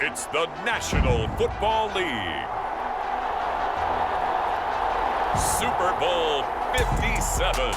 It's the National Football League. Super Bowl 57.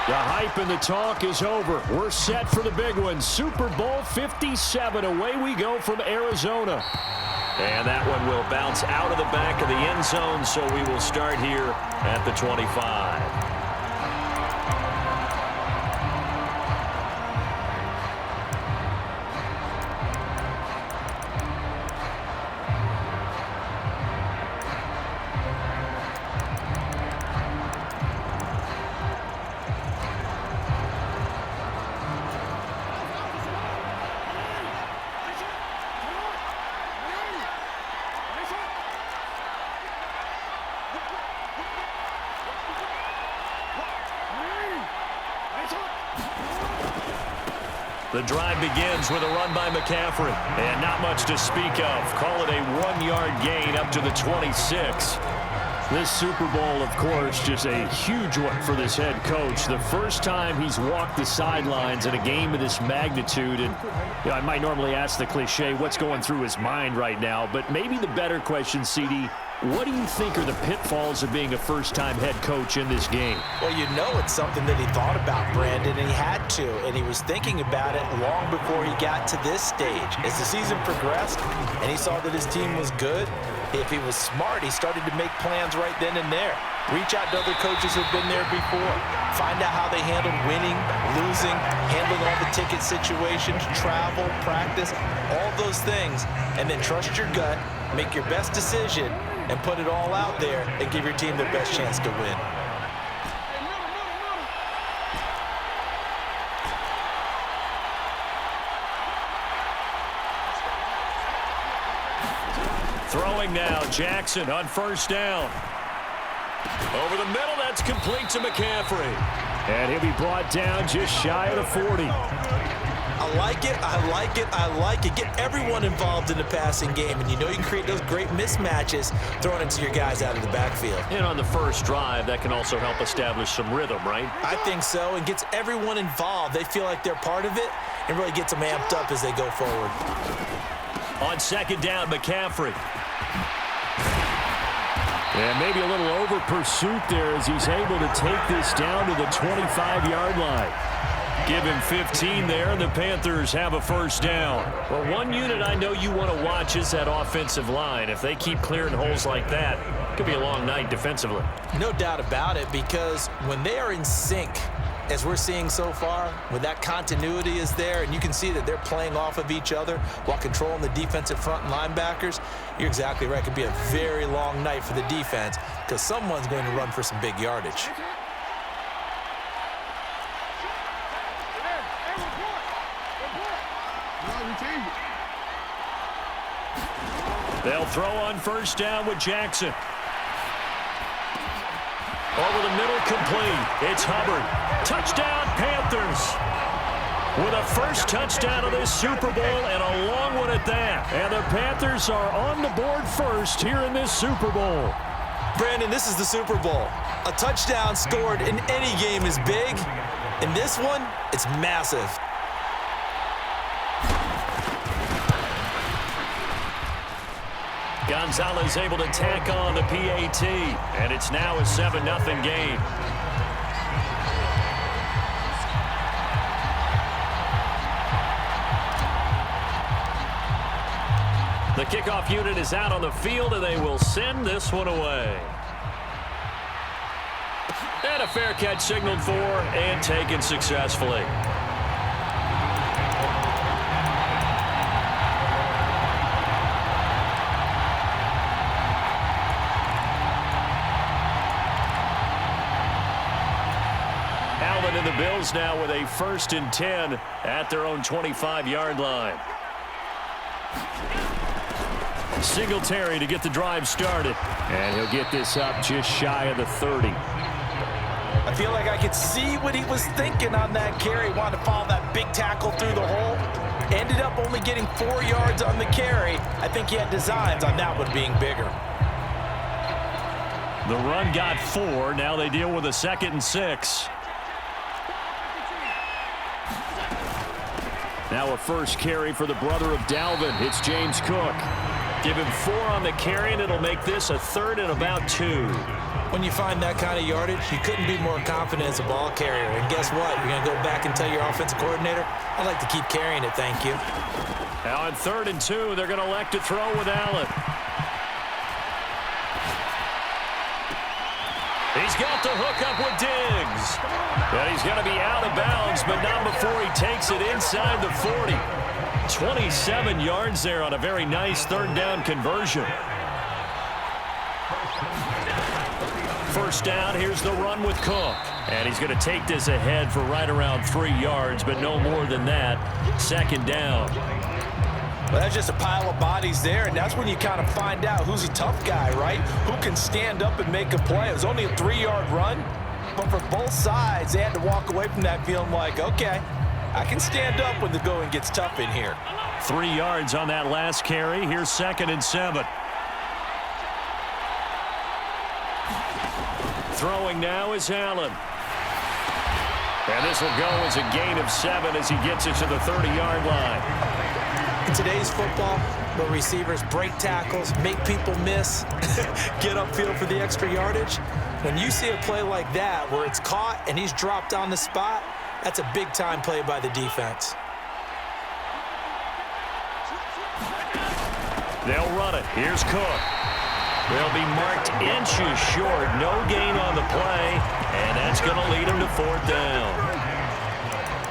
The hype and the talk is over. We're set for the big one. Super Bowl 57. Away we go from Arizona. And that one will bounce out of the back of the end zone, so we will start here at the 25. The drive begins with a run by McCaffrey. And not much to speak of. Call it a 1-yard gain up to the 26. This Super Bowl, of course, just a huge one for this head coach. The first time he's walked the sidelines in a game of this magnitude. And you know, I might normally ask the cliche, what's going through his mind right now? But maybe the better question, CD, what do you think are the pitfalls of being a first-time head coach in this game? Well, you know it's something that he thought about, Brandon, and he had to, and he was thinking about it long before he got to this stage. As the season progressed and he saw that his team was good, if he was smart, he started to make plans right then and there. Reach out to other coaches who've been there before. Find out how they handled winning, losing, handling all the ticket situations, travel, practice, all those things, and then trust your gut, make your best decision, and put it all out there and give your team their best chance to win. Throwing now, Jackson on first down. Over the middle, that's complete to McCaffrey. And he'll be brought down just shy of the 40. I like it, I like it, I like it. Get everyone involved in the passing game, and you know you can create those great mismatches throwing it to your guys out of the backfield. And on the first drive, that can also help establish some rhythm, right? I think so, and gets everyone involved. They feel like they're part of it, and really gets them amped up as they go forward. On second down, McCaffrey. And maybe a little over pursuit there as he's able to take this down to the 25-yard line. Give him 15 there, and the Panthers have a first down. Well, one unit I know you want to watch is that offensive line. If they keep clearing holes like that, it could be a long night defensively. No doubt about it, because when they are in sync, as we're seeing so far, when that continuity is there and you can see that they're playing off of each other while controlling the defensive front and linebackers, you're exactly right. It could be a very long night for the defense because someone's going to run for some big yardage. They'll throw on first down with Jackson. Over the middle, complete. It's Hubbard. Touchdown, Panthers. With a first touchdown of this Super Bowl and a long one at that. And the Panthers are on the board first here in this Super Bowl. Brandon, this is the Super Bowl. A touchdown scored in any game is big. In this one, it's massive. Gonzalez able to tack on the PAT, and it's now a 7-0 game. The kickoff unit is out on the field, and they will send this one away. And a fair catch signaled for and taken successfully. And the Bills now with a 1st and 10 at their own 25-yard line. Singletary to get the drive started. And he'll get this up just shy of the 30. I feel like I could see what he was thinking on that carry. Wanted to follow that big tackle through the hole. Ended up only getting 4 yards on the carry. I think he had designs on that one being bigger. The run got 4. Now they deal with a 2nd and 6. Now a first carry for the brother of Dalvin. It's James Cook. Give him 4 on the carry, and it'll make this a 3rd and about 2. When you find that kind of yardage, you couldn't be more confident as a ball carrier. And guess what? You're going to go back and tell your offensive coordinator, I'd like to keep carrying it, thank you. Now on 3rd and 2, they're going to elect to throw with Allen. He's got the hook up with Diggs. And he's going to be out of bounds, but not before he takes it inside the 40. 27 yards there on a very nice 3rd down conversion. First down, here's the run with Cook. And he's going to take this ahead for right around 3 yards, but no more than that. 2nd down. Well, that's just a pile of bodies there, and that's when you kind of find out who's a tough guy, right? Who can stand up and make a play. It was only a 3-yard run, but for both sides, they had to walk away from that feeling like, okay, I can stand up when the going gets tough in here. 3 yards on that last carry. Here's 2nd and 7. Throwing now is Allen. And this will go as a gain of 7 as he gets it to the 30-yard line. In today's football, where receivers break tackles, make people miss, get upfield for the extra yardage, when you see a play like that where it's caught and he's dropped on the spot, that's a big-time play by the defense. They'll run it. Here's Cook. They'll be marked inches short. No gain on the play, and that's going to lead him to 4th down.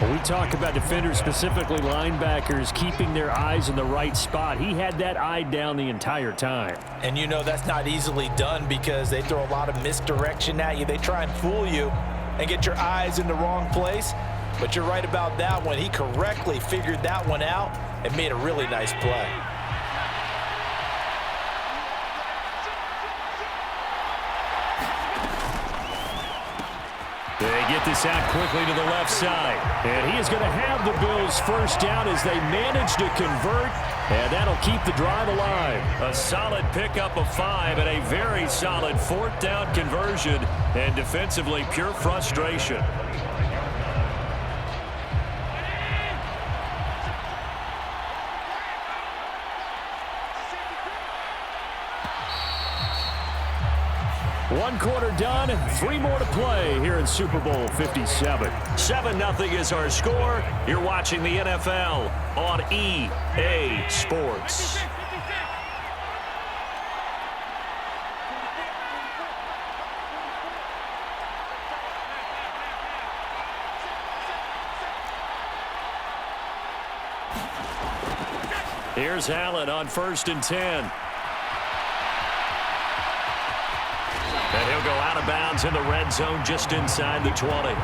When we talk about defenders, specifically linebackers, keeping their eyes in the right spot, he had that eye down the entire time. And you know that's not easily done because they throw a lot of misdirection at you. They try and fool you and get your eyes in the wrong place. But you're right about that one. He correctly figured that one out and made a really nice play. They get this out quickly to the left side. And he is going to have the Bills first down as they manage to convert. And that'll keep the drive alive. A solid pickup of 5 and a very solid 4th down conversion. And defensively, pure frustration. One quarter done, 3 more to play here in Super Bowl 57. 7-0 is our score. You're watching the NFL on EA Sports. Here's Allen on 1st and 10. And he'll go out of bounds in the red zone just inside the 20.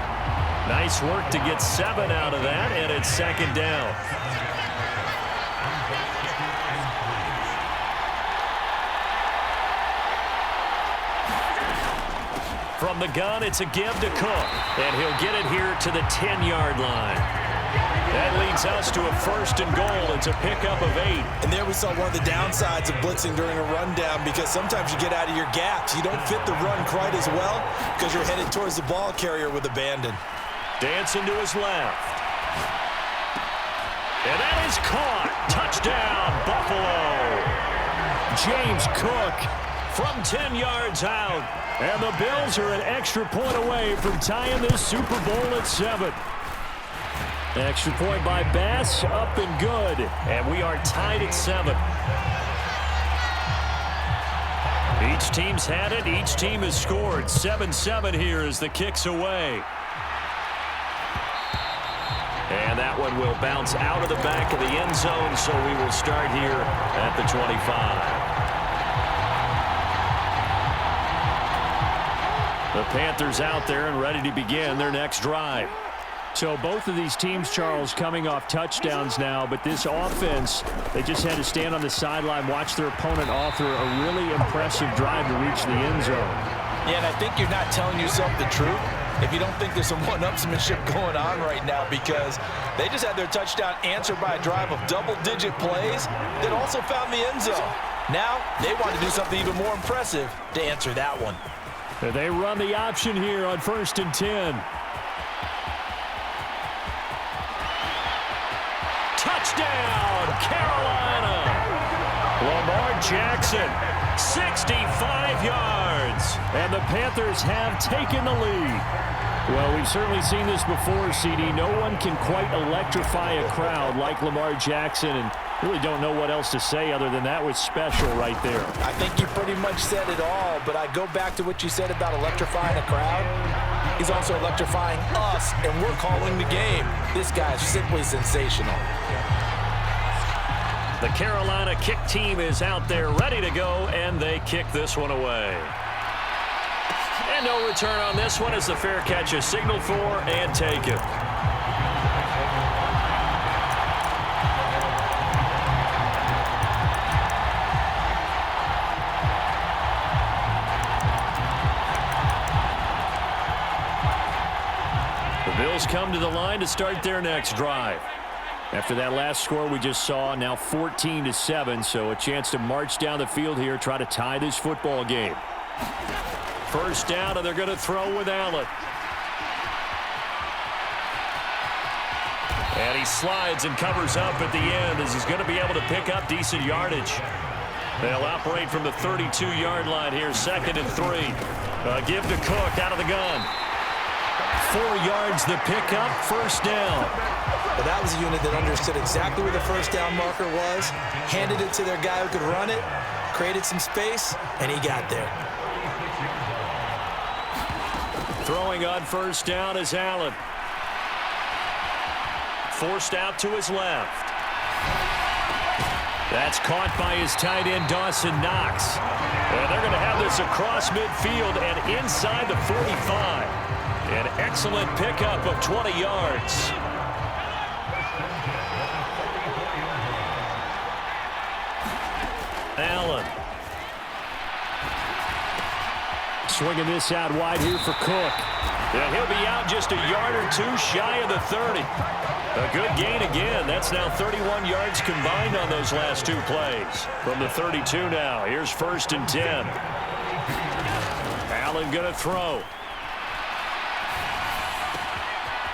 Nice work to get 7 out of that, and it's 2nd down. From the gun, it's a give to Cook, and he'll get it here to the 10-yard line. That leads us to a 1st and goal. It's a pickup of 8. And there we saw one of the downsides of blitzing during a rundown because sometimes you get out of your gaps. You don't fit the run quite as well because you're headed towards the ball carrier with abandon. Dancing to his left. And that is caught. Touchdown, Buffalo. James Cook from 10 yards out. And the Bills are an extra point away from tying this Super Bowl at 7. Extra point by Bass, up and good. And we are tied at 7. Each team's had it. Each team has scored. 7-7 here as the kick's away. And that one will bounce out of the back of the end zone, so we will start here at the 25. The Panthers out there and ready to begin their next drive. So both of these teams, Charles, coming off touchdowns now, but this offense, they just had to stand on the sideline, watch their opponent author a really impressive drive to reach the end zone. Yeah, and I think you're not telling yourself the truth if you don't think there's some one-upsmanship going on right now, because they just had their touchdown answered by a drive of double-digit plays that also found the end zone. Now they want to do something even more impressive to answer that one. They run the option here on 1st and 10. Touchdown, Carolina! Lamar Jackson, 65 yards. And the Panthers have taken the lead. Well, we've certainly seen this before, CD. No one can quite electrify a crowd like Lamar Jackson, and really don't know what else to say other than that was special right there. I think you pretty much said it all, but I go back to what you said about electrifying a crowd. He's also electrifying us, and we're calling the game. This guy's simply sensational. The Carolina kick team is out there ready to go, and they kick this one away. And no return on this one as the fair catch is signaled for and taken. The Bills come to the line to start their next drive. After that last score we just saw, now 14-7, so a chance to march down the field here, try to tie this football game. First down, and they're going to throw with Allen. And he slides and covers up at the end as he's going to be able to pick up decent yardage. They'll operate from the 32-yard line here, 2nd and 3. Give to Cook out of the gun. 4 yards the pickup, first down. But that was a unit that understood exactly where the first down marker was, handed it to their guy who could run it, created some space, and he got there. Throwing on first down is Allen. Forced out to his left. That's caught by his tight end, Dawson Knox. And they're going to have this across midfield and inside the 45. An excellent pickup of 20 yards. Allen. Swinging this out wide here for Cook. And he'll be out just a yard or two shy of the 30. A good gain again. That's now 31 yards combined on those last 2 plays. From the 32 now. Here's 1st and 10. Allen going to throw.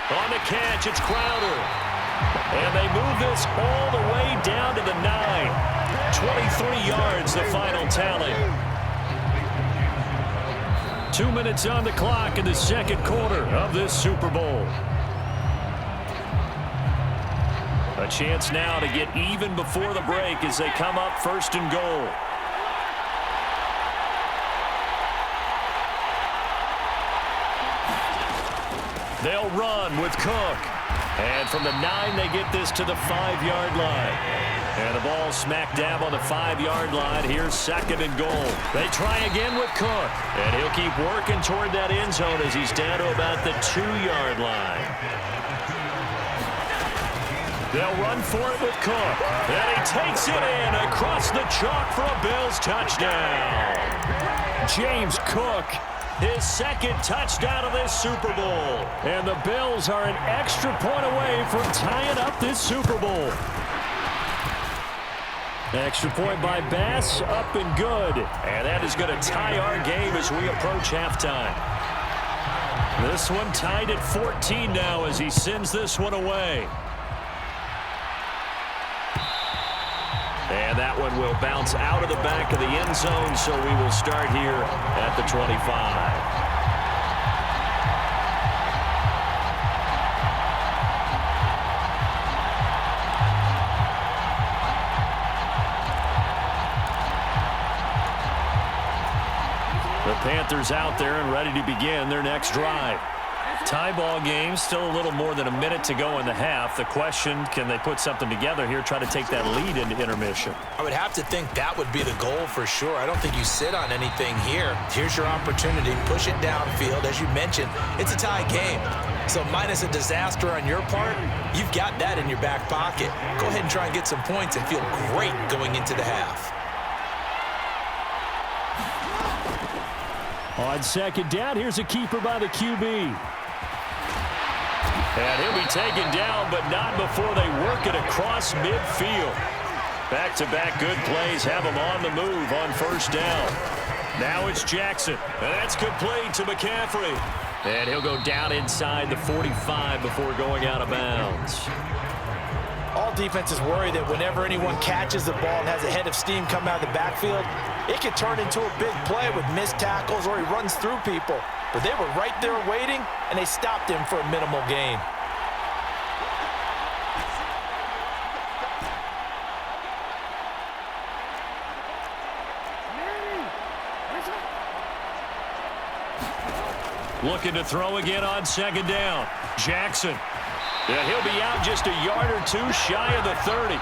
On the catch, it's Crowder. And they move this all the way down to the 9. 23 yards, the final tally. 2 minutes on the clock in the second quarter of this Super Bowl. A chance now to get even before the break as they come up 1st and goal. They'll run with Cook. And from the 9, they get this to the 5-yard line. And the ball smack dab on the 5-yard line. Here's 2nd and goal. They try again with Cook. And he'll keep working toward that end zone as he's down to about the 2-yard line. They'll run for it with Cook. And he takes it in across the chalk for a Bills touchdown. James Cook, his 2nd touchdown of this Super Bowl. And the Bills are an extra point away from tying up this Super Bowl. Extra point by Bass, up and good. And that is going to tie our game as we approach halftime. This one tied at 14 now as he sends this one away. And that one will bounce out of the back of the end zone, so we will start here at the 25. The Panthers out there and ready to begin their next drive. Tie ball game, still a little more than a minute to go in the half. The question, can they put something together here, try to take that lead into intermission? I would have to think that would be the goal for sure. I don't think you sit on anything here. Here's your opportunity. Push it downfield. As you mentioned, it's a tie game. So minus a disaster on your part, you've got that in your back pocket. Go ahead and try and get some points and feel great going into the half. On second down, here's a keeper by the QB. And he'll be taken down, but not before they work it across midfield. Back-to-back good plays have him on the move on first down. Now it's Jackson. And that's complete to McCaffrey. And he'll go down inside the 45 before going out of bounds. All defenses worry that whenever anyone catches the ball and has a head of steam come out of the backfield, it could turn into a big play with missed tackles or he runs through people. But they were right there waiting, and they stopped him for a minimal gain. Looking to throw again on second down. Jackson. And he'll be out just a yard or two shy of the 30.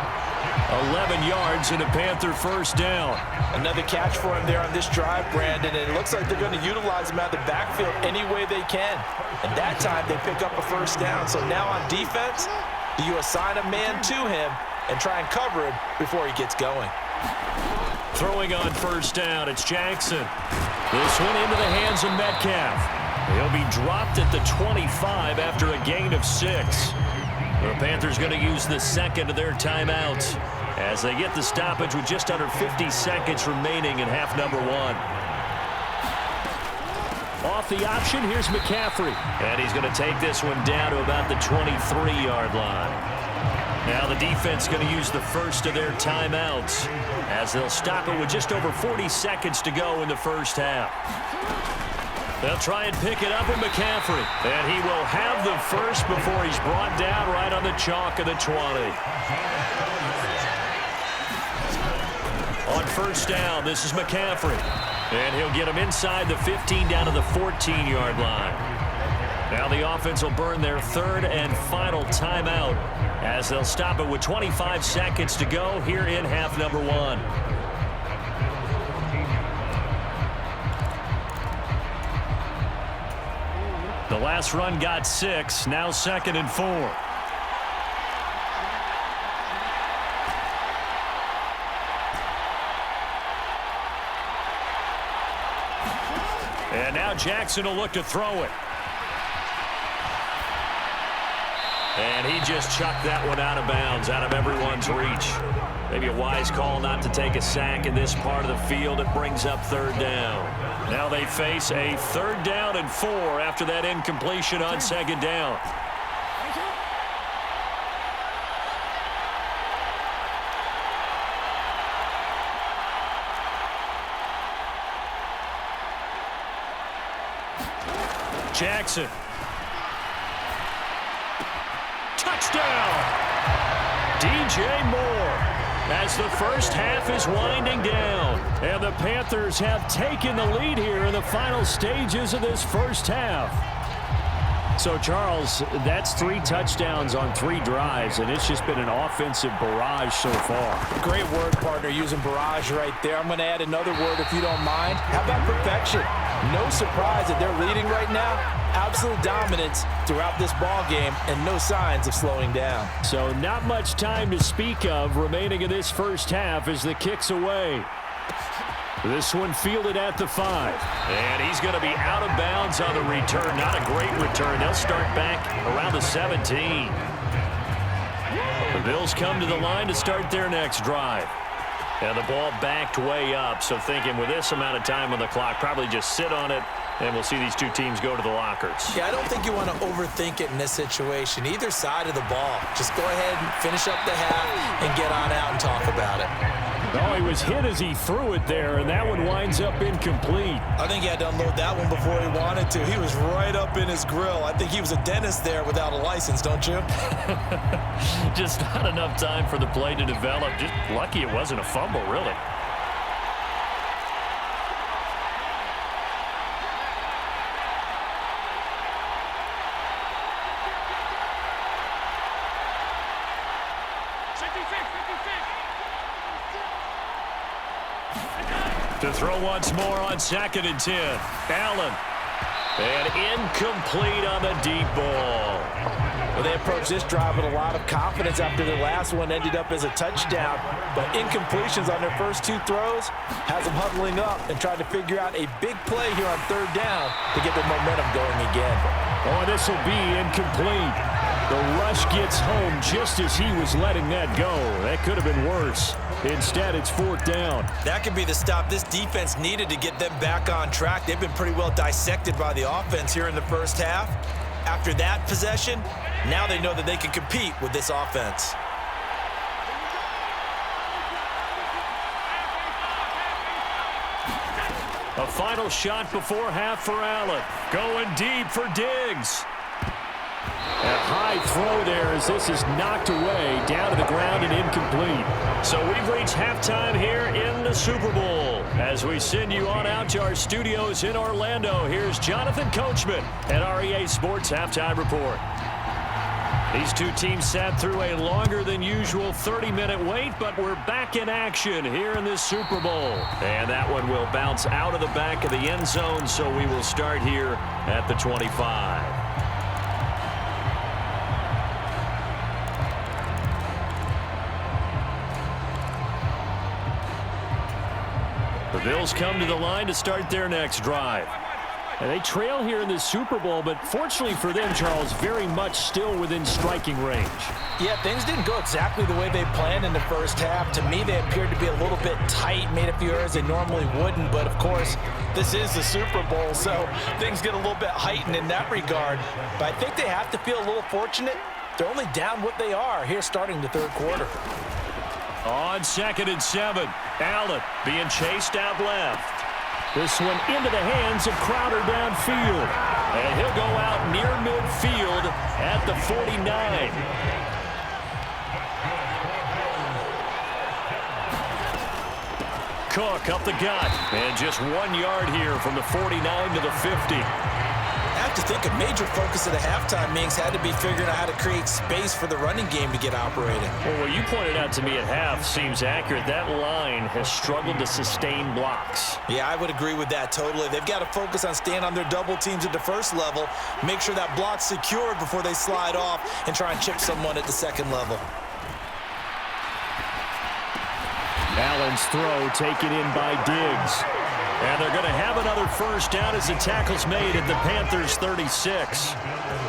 11 yards and a Panther first down. Another catch for him there on this drive, Brandon, and it looks like they're going to utilize him out of the backfield any way they can. And that time they pick up a first down. So now on defense, do you assign a man to him and try and cover him before he gets going? Throwing on first down, it's Jackson. This one into the hands of Metcalf. He'll be dropped at the 25 after a gain of 6. The Panthers going to use the second of their timeouts as they get the stoppage with just under 50 seconds remaining in half number 1. Off the option, here's McCaffrey. And he's going to take this one down to about the 23-yard line. Now the defense going to use the first of their timeouts as they'll stop it with just over 40 seconds to go in the first half. They'll try and pick it up with McCaffrey. And he will have the first before he's brought down right on the chalk of the 20. On first down, this is McCaffrey. And he'll get him inside the 15 down to the 14-yard line. Now the offense will burn their third and final timeout as they'll stop it with 25 seconds to go here in half number 1. The last run got 6, now 2nd and 4. And now Jackson will look to throw it. And he just chucked that one out of bounds, out of everyone's reach. Maybe a wise call not to take a sack in this part of the field. It brings up third down. Now they face a 3rd down and 4 after that incompletion on second down. Jackson. Touchdown! DJ Moore. As the first half is winding down. And the Panthers have taken the lead here in the final stages of this first half. So, Charles, that's 3 touchdowns on 3 drives, and it's just been an offensive barrage so far. Great word, partner, using barrage right there. I'm going to add another word if you don't mind. How about perfection? No surprise that they're leading right now. Absolute dominance throughout this ball game and no signs of slowing down. So not much time to speak of remaining in this first half as the kick's away. This one fielded at the 5. And he's going to be out of bounds on the return. Not a great return. They'll start back around the 17. The Bills come to the line to start their next drive. And the ball backed way up. So thinking with this amount of time on the clock, probably just sit on it. And we'll see these two teams go to the lockers. Yeah, I don't think you want to overthink it in this situation. Either side of the ball. Just go ahead and finish up the half and get on out and talk about it. Oh, he was hit as he threw it there, and that one winds up incomplete. I think he had to unload that one before he wanted to. He was right up in his grill. I think he was a dentist there without a license, don't you? Just not enough time for the play to develop. Just lucky it wasn't a fumble, really. To throw once more on 2nd and 10. Allen. And incomplete on the deep ball. Well, they approached this drive with a lot of confidence after their last one ended up as a touchdown. But incompletions on their first two throws has them huddling up and trying to figure out a big play here on third down to get their momentum going again. Oh, this will be incomplete. The rush gets home just as he was letting that go. That could have been worse. Instead, it's fourth down. That could be the stop this defense needed to get them back on track. They've been pretty well dissected by the offense here in the first half. After that possession, now they know that they can compete with this offense. A final shot before half for Allen. Going deep for Diggs. A high throw there as this is knocked away, down to the ground and incomplete. So we've reached halftime here in the Super Bowl. As we send you on out to our studios in Orlando, here's Jonathan Coachman at REA Sports Halftime Report. These two teams sat through a longer than usual 30-minute wait, but we're back in action here in this Super Bowl. And that one will bounce out of the back of the end zone, so we will start here at the 25. The Bills come to the line to start their next drive. And they trail here in this Super Bowl, but fortunately for them, Charles, very much still within striking range. Yeah, things didn't go exactly the way they planned in the first half. To me, they appeared to be a little bit tight, made a few errors they normally wouldn't. But, of course, this is the Super Bowl, so things get a little bit heightened in that regard. But I think they have to feel a little fortunate. They're only down what they are here starting the third quarter. On 2nd and 7, Allen being chased out left. This one into the hands of Crowder downfield. And he'll go out near midfield at the 49. Cook up the gut. And just 1 yard here from the 49 to the 50. I have to think a major focus of the halftime meetings had to be figuring out how to create space for the running game to get operating. Well, what you pointed out to me at half seems accurate. That line has struggled to sustain blocks. Yeah, I would agree with that totally. They've got to focus on staying on their double teams at the first level, make sure that block's secured before they slide off and try and chip someone at the second level. Allen's throw taken in by Diggs. And they're going to have another first down as the tackle's made at the Panthers' 36.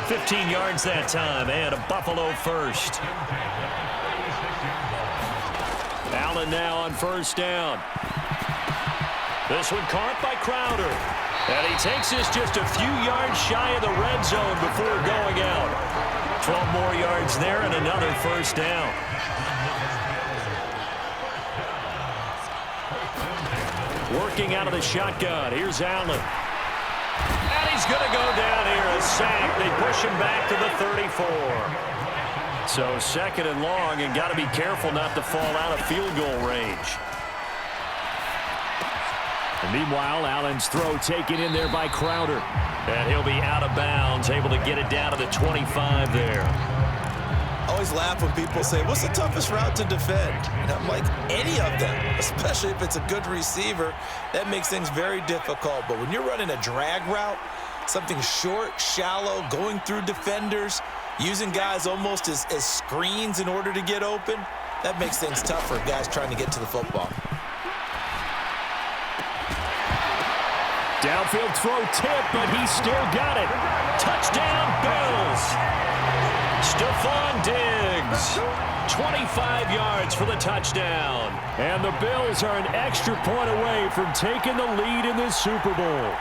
15 yards that time, and a Buffalo first. Allen now on first down. This one caught by Crowder. And he takes this just a few yards shy of the red zone before going out. 12 more yards there and another first down. Working out of the shotgun. Here's Allen. And he's going to go down here. A sack. They push him back to the 34. So 2nd and long, and got to be careful not to fall out of field goal range. And meanwhile, Allen's throw taken in there by Crowder. And he'll be out of bounds, able to get it down to the 25 there. I always laugh when people say, what's the toughest route to defend? And I'm like, any of them, especially if it's a good receiver. That makes things very difficult. But when you're running a drag route, something short, shallow, going through defenders, using guys almost as screens in order to get open, that makes things tough for guys trying to get to the football. Downfield throw tip, but he still got it. Touchdown, Bills. Stephon Diggs, 25 yards for the touchdown. And the Bills are an extra point away from taking the lead in this Super Bowl.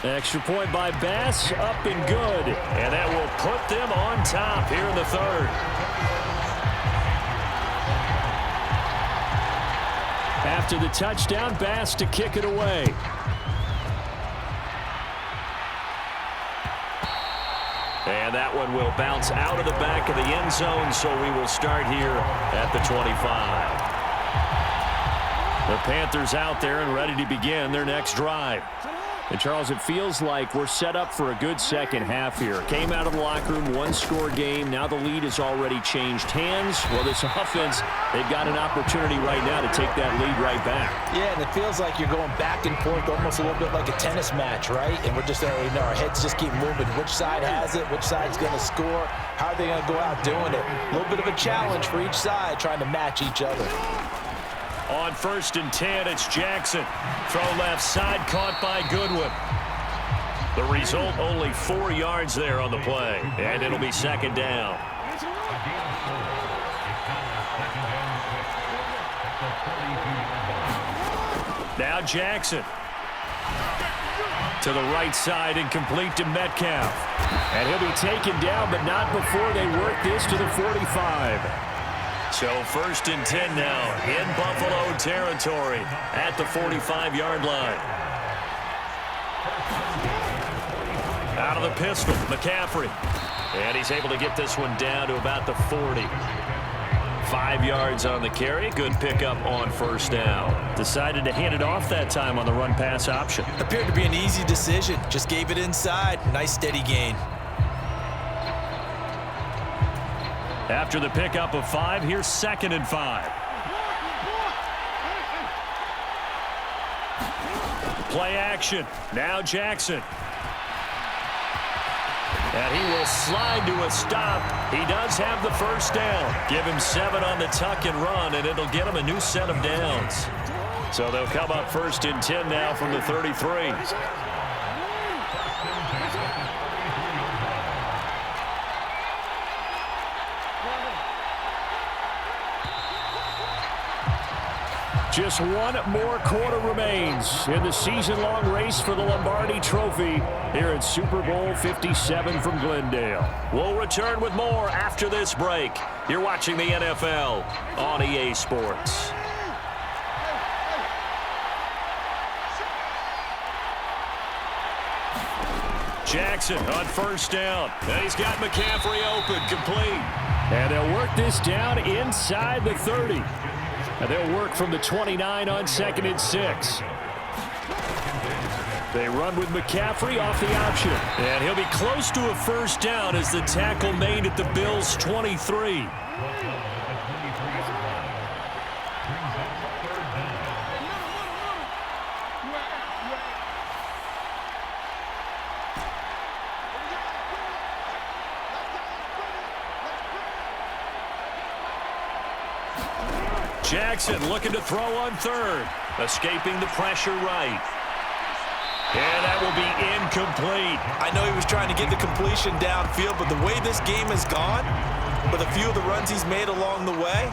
Extra point by Bass, up and good. And that will put them on top here in the third. After the touchdown, Bass to kick it away. And that one will bounce out of the back of the end zone, so we will start here at the 25. The Panthers out there and ready to begin their next drive. And, Charles, it feels like we're set up for a good second half here. Came out of the locker room, one-score game. Now the lead has already changed hands. Well, this offense, they've got an opportunity right now to take that lead right back. Yeah, and it feels like you're going back and forth almost a little bit like a tennis match, right? And we're just, our heads just keep moving. Which side has it? Which side's going to score? How are they going to go out doing it? A little bit of a challenge for each side trying to match each other. On 1st and 10, it's Jackson. Throw left side, caught by Goodwin. The result, only 4 yards there on the play, and it'll be 2nd down. Now Jackson. To the right side and complete to Metcalf. And he'll be taken down, but not before they work this to the 45. So 1st and 10 now in Buffalo territory at the 45-yard line. Out of the pistol, McCaffrey. And he's able to get this one down to about the 40. 5 yards on the carry. Good pickup on 1st down. Decided to hand it off that time on the run-pass option. Appeared to be an easy decision. Just gave it inside. Nice steady gain. After the pickup of 5, here's 2nd and 5. Play action. Now Jackson. And he will slide to a stop. He does have the 1st down. Give him 7 on the tuck and run, and it'll get him a new set of downs. So they'll come up 1st and 10 now from the 33. Just one more quarter remains in the season-long race for the Lombardi Trophy here at Super Bowl 57 from Glendale. We'll return with more after this break. You're watching the NFL on EA Sports. Jackson on 1st down. And he's got McCaffrey open, complete. And they'll work this down inside the 30. And they'll work from the 29 on 2nd and 6. They run with McCaffrey off the option. And he'll be close to a 1st down as the tackle made at the Bills' 23. Jackson looking to throw on 3rd. Escaping the pressure right. And that will be incomplete. I know he was trying to get the completion downfield, but the way this game has gone, with a few of the runs he's made along the way,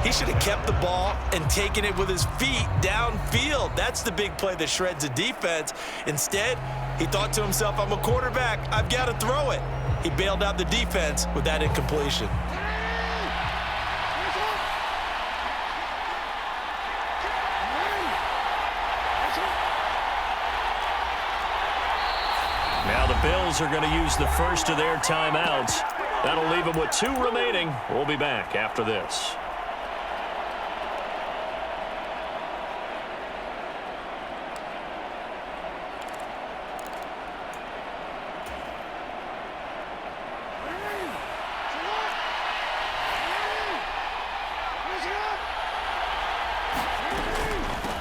he should have kept the ball and taken it with his feet downfield. That's the big play that shreds a defense. Instead, he thought to himself, I'm a quarterback. I've got to throw it. He bailed out the defense with that incompletion. Now the Bills are going to use the first of their timeouts. That'll leave them with 2 remaining. We'll be back after this.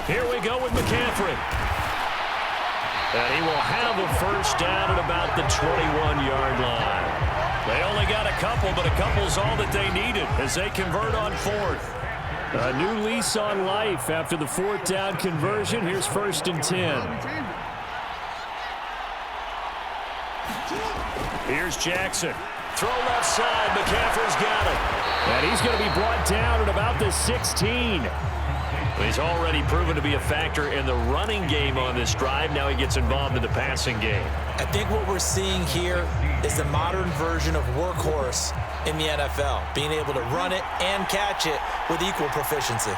Here we go with McCaffrey. And he will have a 1st down at about the 21-yard line. They only got a couple, but a couple's all that they needed as they convert on 4th. A new lease on life after the 4th down conversion. Here's 1st and 10. Here's Jackson. Throw left side. McCaffrey's got it. And he's going to be brought down at about the 16. He's already proven to be a factor in the running game on this drive. Now he gets involved in the passing game. I think what we're seeing here is the modern version of workhorse in the NFL, being able to run it and catch it with equal proficiency.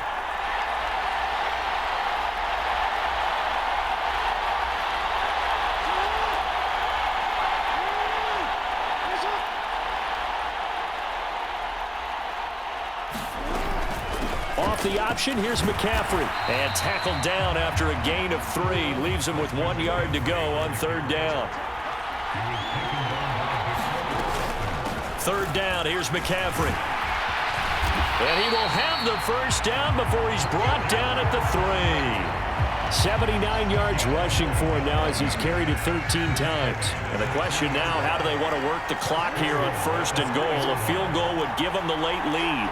off the option. Here's McCaffrey. And tackled down after a gain of 3. Leaves him with 1 yard to go on 3rd down. 3rd down. Here's McCaffrey. And he will have the 1st down before he's brought down at the 3. 79 yards rushing for him now as he's carried it 13 times. And the question now, how do they want to work the clock here on 1st and goal? A field goal would give them the late lead.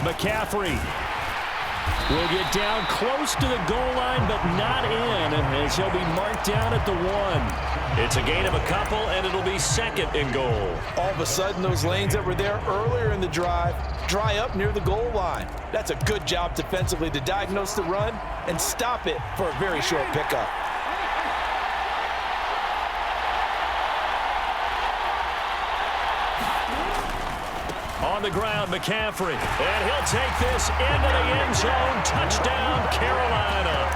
McCaffrey will get down close to the goal line, but not in, as he'll be marked down at the 1. It's a gain of a couple, and it'll be 2nd and goal. All of a sudden, those lanes that were there earlier in the drive dry up near the goal line. That's a good job defensively to diagnose the run and stop it for a very short pickup. On the ground, McCaffrey. And he'll take this into the end zone. Touchdown, Carolina.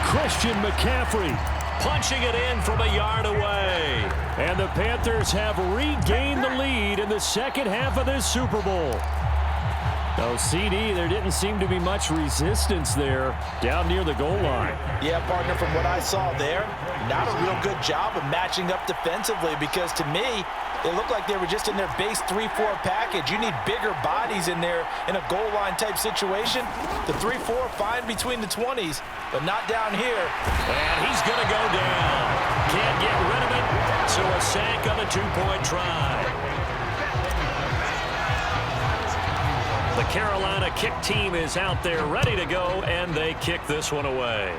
Christian McCaffrey punching it in from a yard away. And the Panthers have regained the lead in the second half of this Super Bowl. Oh, CD, there didn't seem to be much resistance there down near the goal line. Yeah, partner, from what I saw there, not a real good job of matching up defensively, because to me, it looked like they were just in their base 3-4 package. You need bigger bodies in there in a goal line type situation. The 3-4 fine between the 20s, but not down here. And he's going to go down. Can't get rid of it, so a sack on the 2-point try. The Carolina kick team is out there ready to go, and they kick this one away.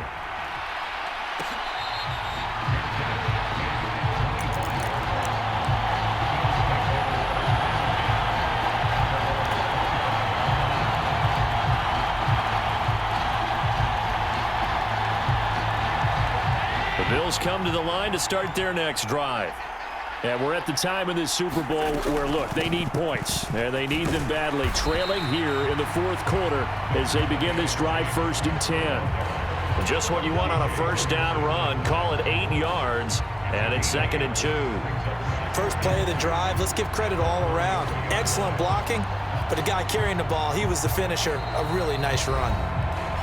The Bills come to the line to start their next drive. And we're at the time in this Super Bowl where, look, they need points. And they need them badly. Trailing here in the 4th quarter as they begin this drive 1st and 10. And just what you want on a 1st down run. Call it 8 yards. And it's 2nd and 2. First play of the drive, let's give credit all around. Excellent blocking, but the guy carrying the ball, he was the finisher. A really nice run.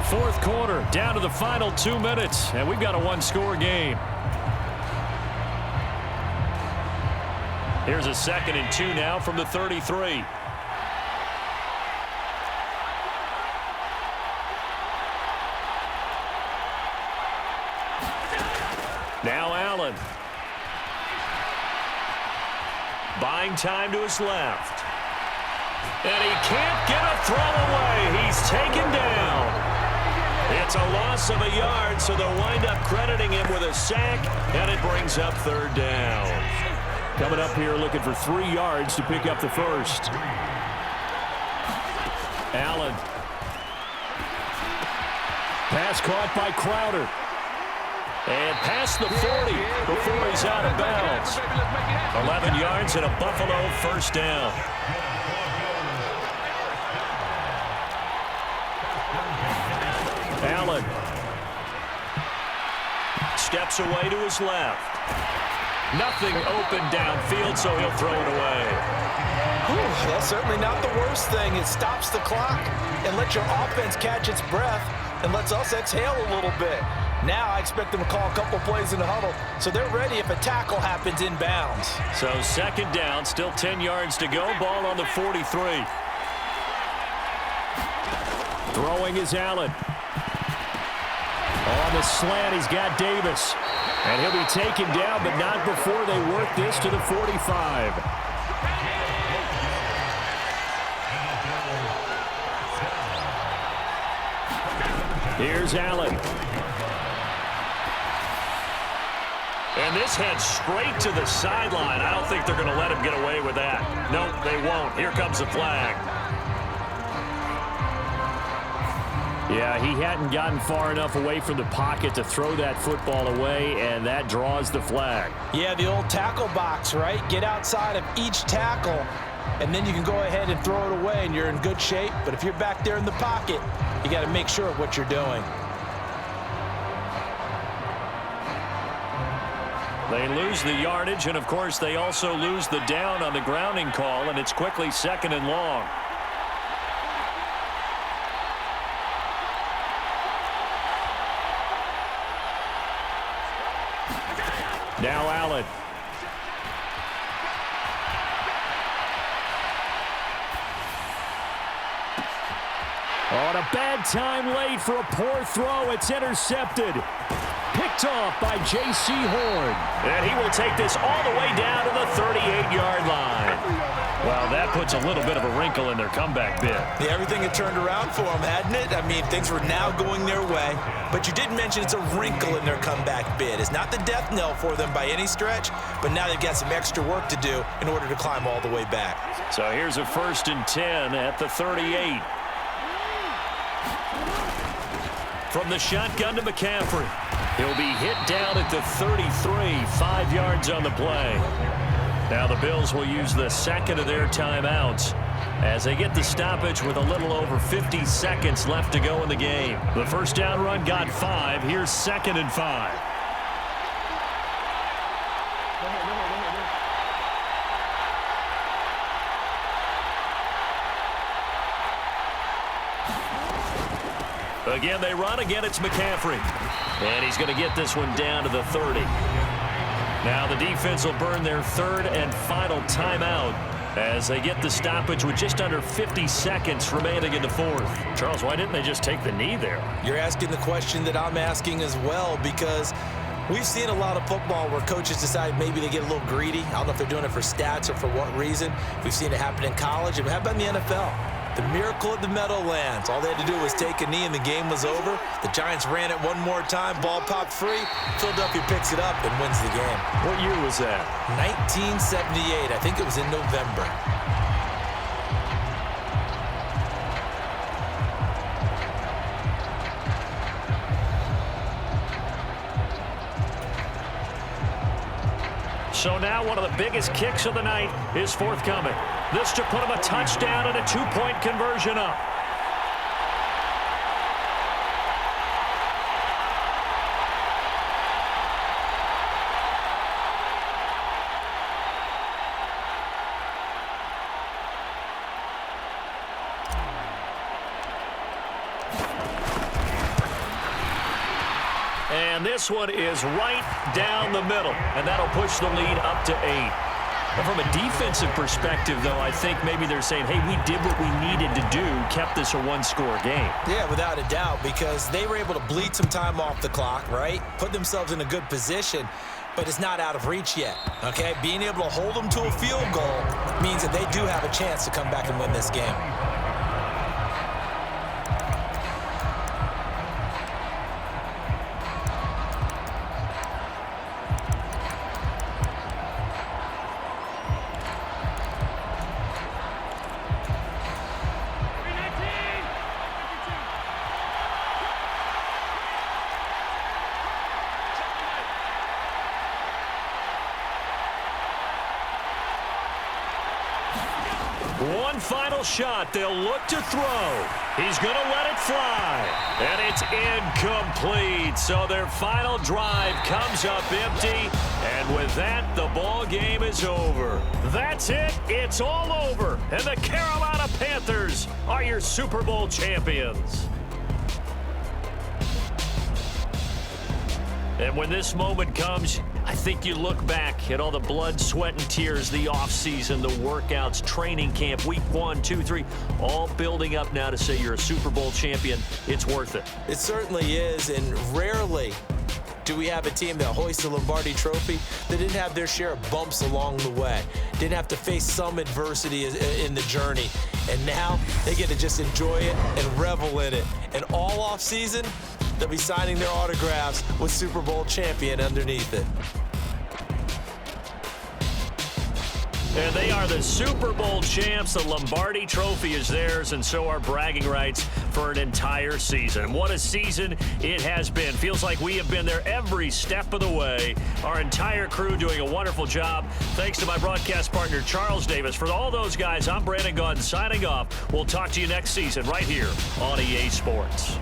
4th quarter, down to the final 2 minutes. And we've got a 1-score game. Here's a 2nd and 2 now from the 33. Now Allen. Buying time to his left. And he can't get a throw away. He's taken down. It's a loss of a yard, so they'll wind up crediting him with a sack, and it brings up 3rd down. Coming up here looking for 3 yards to pick up the 1st. Allen. Pass caught by Crowder. And past the 40 before he's out of bounds. 11 yards and a Buffalo 1st down. Allen. Steps away to his left. Nothing open downfield, so he'll throw it away. Whew, that's certainly not the worst thing. It stops the clock and lets your offense catch its breath and lets us exhale a little bit. Now I expect them to call a couple plays in the huddle, so they're ready if a tackle happens inbounds. So 2nd down, still 10 yards to go. Ball on the 43. Throwing is Allen. On the slant, he's got Davis. And he'll be taken down, but not before they work this to the 45. Here's Allen. And this heads straight to the sideline. I don't think they're going to let him get away with that. No, they won't. Here comes the flag. Yeah, he hadn't gotten far enough away from the pocket to throw that football away, and that draws the flag. Yeah, the old tackle box, right? Get outside of each tackle, and then you can go ahead and throw it away, and you're in good shape. But if you're back there in the pocket, you got to make sure of what you're doing. They lose the yardage, and, of course, they also lose the down on the grounding call, and it's quickly 2nd and long. Now Allen. On a bad time late for a poor throw. It's intercepted. Picked off by J.C. Horn. And he will take this all the way down to the 38-yard line. Well, that puts a little bit of a wrinkle in their comeback bid. Yeah, everything had turned around for them, hadn't it? I mean, things were now going their way. But you did mention it's a wrinkle in their comeback bid. It's not the death knell for them by any stretch, but now they've got some extra work to do in order to climb all the way back. So here's a 1st and 10 at the 38. From the shotgun to McCaffrey. He'll be hit down at the 33, 5 yards on the play. Now the Bills will use the 2nd of their timeouts as they get the stoppage with a little over 50 seconds left to go in the game. The first down run got 5. Here's 2nd and 5. Again, they run. Again, it's McCaffrey. And he's going to get this one down to the 30. Now the defense will burn their 3rd and final timeout as they get the stoppage with just under 50 seconds remaining in the 4th. Charles, why didn't they just take the knee there? You're asking the question that I'm asking as well, because we've seen a lot of football where coaches decide maybe they get a little greedy. I don't know if they're doing it for stats or for what reason. We've seen it happen in college. And how about in the NFL? The miracle of the Meadowlands. All they had to do was take a knee and the game was over. The Giants ran it one more time. Ball popped free. Philadelphia picks it up and wins the game. What year was that? 1978. I think it was in November. So now one of the biggest kicks of the night is forthcoming. This to put him a touchdown and a 2-point conversion up. And this one is right down the middle, and that'll push the lead up to 8. But from a defensive perspective, though, I think maybe they're saying, hey, we did what we needed to do, kept this a one-score game. Yeah, without a doubt, because they were able to bleed some time off the clock, right? Put themselves in a good position, but it's not out of reach yet, okay? Being able to hold them to a field goal means that they do have a chance to come back and win this game. One final shot. They'll look to throw. He's going to let it fly. And it's incomplete. So their final drive comes up empty. And with that, the ball game is over. That's it. It's all over. And the Carolina Panthers are your Super Bowl champions. And when this moment comes, I think you look back at all the blood, sweat, and tears, the offseason, the workouts, training camp, week 1, 2, 3, all building up now to say you're a Super Bowl champion. It's worth it. It certainly is, and rarely do we have a team that hoists the Lombardi Trophy that didn't have their share of bumps along the way, didn't have to face some adversity in the journey, and now they get to just enjoy it and revel in it. And all offseason, they'll be signing their autographs with Super Bowl champion underneath it. And they are the Super Bowl champs. The Lombardi Trophy is theirs, and so are bragging rights for an entire season. What a season it has been. Feels like we have been there every step of the way. Our entire crew doing a wonderful job. Thanks to my broadcast partner, Charles Davis. For all those guys, I'm Brandon Gaudin signing off. We'll talk to you next season right here on EA Sports.